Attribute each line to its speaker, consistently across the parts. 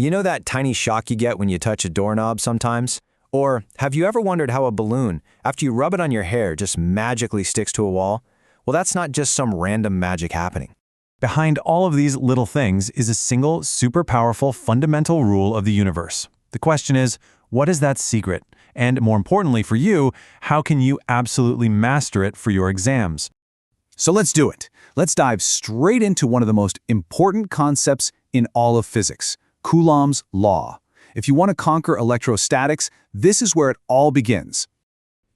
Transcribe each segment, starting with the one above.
Speaker 1: You know that tiny shock you get when you touch a doorknob sometimes? Or have you ever wondered how a balloon, after you rub it on your hair, just magically sticks to a wall? Well, that's not just some random magic happening.
Speaker 2: Behind all of these little things is a single, super powerful, fundamental rule of the universe. The question is, what is that secret? And more importantly for you, how can you absolutely master it for your exams?
Speaker 3: So let's do it. Let's dive straight into one of the most important concepts in all of physics, Coulomb's Law. If you want to conquer electrostatics, this is where it all begins.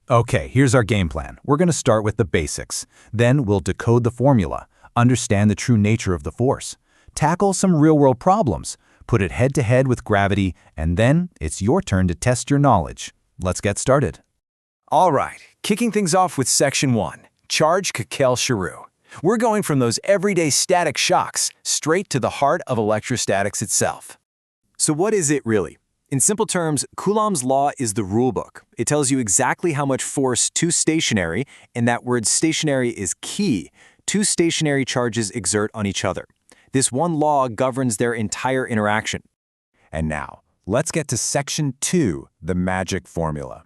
Speaker 2: Okay, here's our game plan. We're going to start with the basics. Then we'll decode the formula, understand the true nature of the force, tackle some real-world problems, put it head-to-head with gravity, and then it's your turn to test your knowledge. Let's get started.
Speaker 1: All right, kicking things off with Section 1, Charge Kekel-Shuru. We're going from those everyday static shocks straight to the heart of electrostatics itself. So what is it really? In simple terms, Coulomb's law is the rulebook. It tells you exactly how much force two stationary, and that word stationary is key, two stationary charges exert on each other. This one law governs their entire interaction. And now, let's get to Section 2, the magic formula.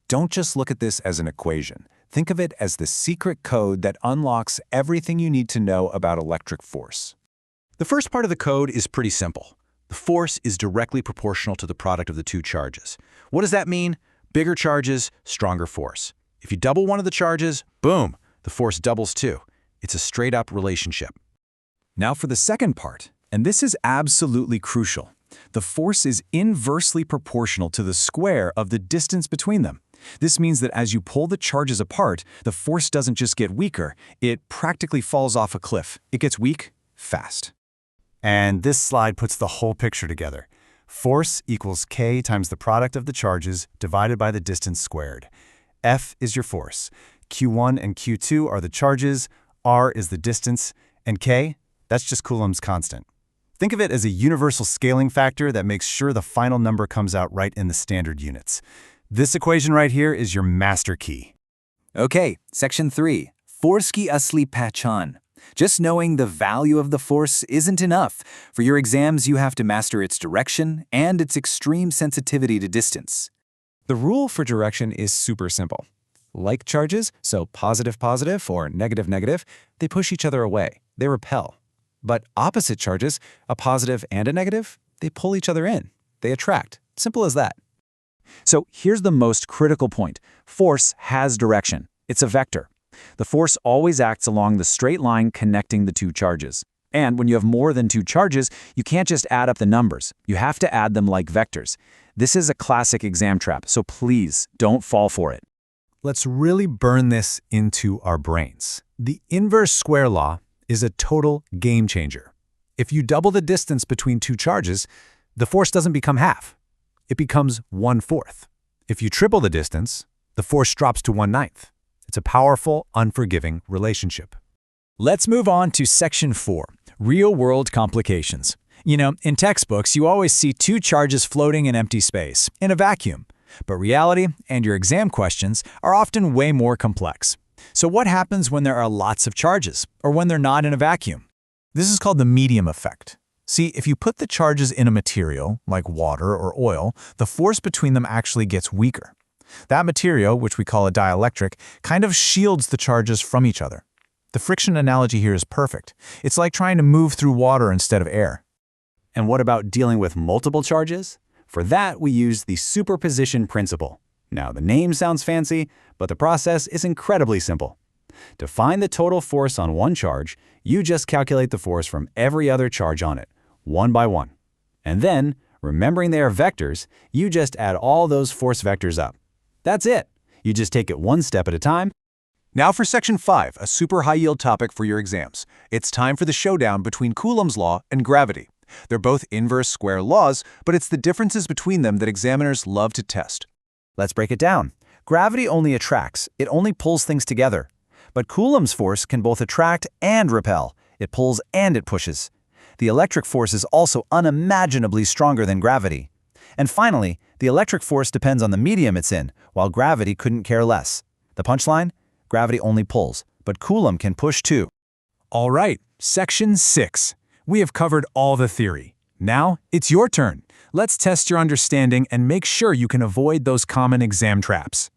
Speaker 1: Don't just look at this as an equation. Think of it as the secret code that unlocks everything you need to know about electric force.
Speaker 4: The first part of the code is pretty simple. The force is directly proportional to the product of the two charges. What does that mean? Bigger charges, stronger force. If you double one of the charges, boom, the force doubles too. It's a straight-up relationship.
Speaker 3: Now for the second part, and this is absolutely crucial. The force is inversely proportional to the square of the distance between them. This means that as you pull the charges apart, the force doesn't just get weaker, it practically falls off a cliff. It gets weak fast.
Speaker 2: And this slide puts the whole picture together. Force equals K times the product of the charges divided by the distance squared. F is your force. Q1 and Q2 are the charges, R is the distance, and K, that's just Coulomb's constant. Think of it as a universal scaling factor that makes sure the final number comes out right in the standard units. This equation right here is your master key.
Speaker 5: Okay, Section 3, Force ki asli pehchan. Just knowing the value of the force isn't enough. For your exams, you have to master its direction and its extreme sensitivity to distance.
Speaker 1: The rule for direction is super simple. Like charges, so positive-positive or negative-negative, they push each other away. They repel. But opposite charges, a positive and a negative, they pull each other in. They attract. Simple as that.
Speaker 3: So here's the most critical point. Force has direction. It's a vector. The force always acts along the straight line connecting the two charges. And when you have more than two charges, you can't just add up the numbers. You have to add them like vectors. This is a classic exam trap, so please don't fall for it.
Speaker 2: Let's really burn this into our brains. The inverse square law is a total game changer. If you double the distance between two charges, the force doesn't become half. It becomes 1/4. If you triple the distance, the force drops to 1/9. It's a powerful, unforgiving relationship.
Speaker 3: Let's move on to Section 4, Real-World Complications. You know, in textbooks, you always see two charges floating in empty space, in a vacuum. But reality and your exam questions are often way more complex. So what happens when there are lots of charges, or when they're not in a vacuum? This is called the medium effect. See, if you put the charges in a material, like water or oil, the force between them actually gets weaker. That material, which we call a dielectric, kind of shields the charges from each other. The friction analogy here is perfect. It's like trying to move through water instead of air.
Speaker 5: And what about dealing with multiple charges? For that, we use the superposition principle. Now, the name sounds fancy, but the process is incredibly simple. To find the total force on one charge, you just calculate the force from every other charge on it, one by one. And then, remembering they are vectors, you just add all those force vectors up. That's it. You just take it one step at a time.
Speaker 4: Now for Section 5, a super high-yield topic for your exams. It's time for the showdown between Coulomb's law and gravity. They're both inverse square laws, but it's the differences between them that examiners love to test.
Speaker 3: Let's break it down. Gravity only attracts. It only pulls things together. But Coulomb's force can both attract and repel. It pulls and it pushes. The electric force is also unimaginably stronger than gravity. And finally, the electric force depends on the medium it's in, while gravity couldn't care less. The punchline? Gravity only pulls, but Coulomb can push too.
Speaker 2: All right, Section 6. We have covered all the theory.
Speaker 3: Now, it's your turn. Let's test your understanding and make sure you can avoid those common exam traps.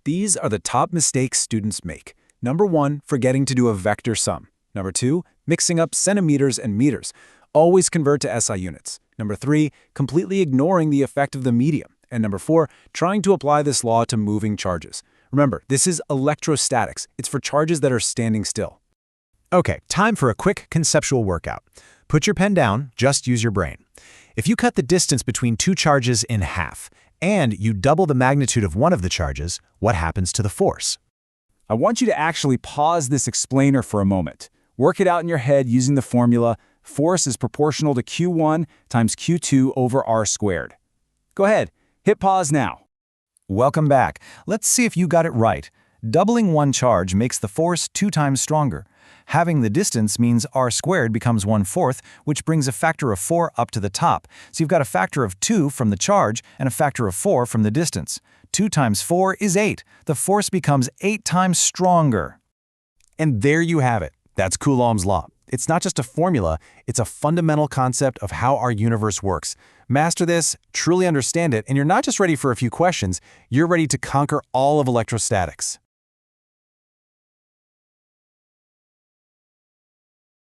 Speaker 3: These are the top mistakes students make. Number 1, forgetting to do a vector sum. Number 2, mixing up centimeters and meters. Always convert to SI units. Number 3, completely ignoring the effect of the medium. And number 4, trying to apply this law to moving charges. Remember, this is electrostatics. It's for charges that are standing still.
Speaker 2: Okay, time for a quick conceptual workout. Put your pen down, just use your brain. If you cut the distance between two charges in half, and you double the magnitude of one of the charges, what happens to the force?
Speaker 3: I want you to actually pause this explainer for a moment. Work it out in your head using the formula, force is proportional to Q1 times Q2 over R squared. Go ahead, hit pause now.
Speaker 1: Welcome back. Let's see if you got it right. Doubling one charge makes the force 2 times stronger. Having the distance means R squared becomes 1/4, which brings a factor of 4 up to the top. So you've got a factor of 2 from the charge and a factor of 4 from the distance. 2 times 4 is 8. The force becomes 8 times stronger.
Speaker 2: And there you have it. That's Coulomb's Law. It's not just a formula, it's a fundamental concept of how our universe works. Master this, truly understand it, and you're not just ready for a few questions, you're ready to conquer all of electrostatics.